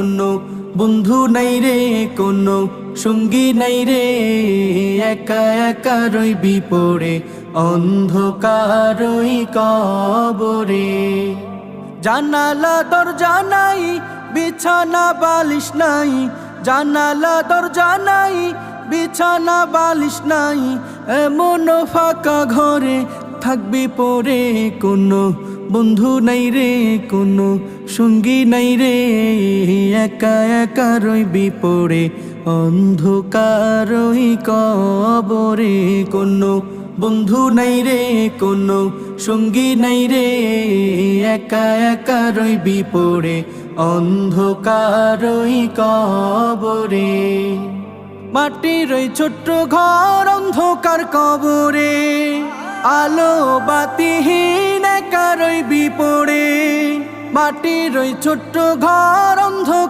কোনো বন্ধু নাই রে, কোনো সঙ্গী নাই রে, একা একা রইবি পড়ে অন্ধকার ওই কবরে। জানালা দরজা নাই, বিছানা বালিশ নাই, জানালা দরজা নাই, বিছানা বালিশ নাই, এমন ফাঁকা ঘরে থাকবি পড়ে কোনো বন্ধু নাই রে, কোনো সঙ্গী নাই রে, একা একা রইবি পড়ে অন্ধকার ওই কবরে। কোনো বন্ধু নাই রে, কোনো সঙ্গী নাই রে, একা একা রইবি পড়ে অন্ধকার ওই কবরে। মাটির ওই ছোট্ট ঘর অন্ধকার কবরে, আলো বাতিহীন একা রইবি পড়ে। মাটির ওই ছোট্ট ঘর অন্ধকার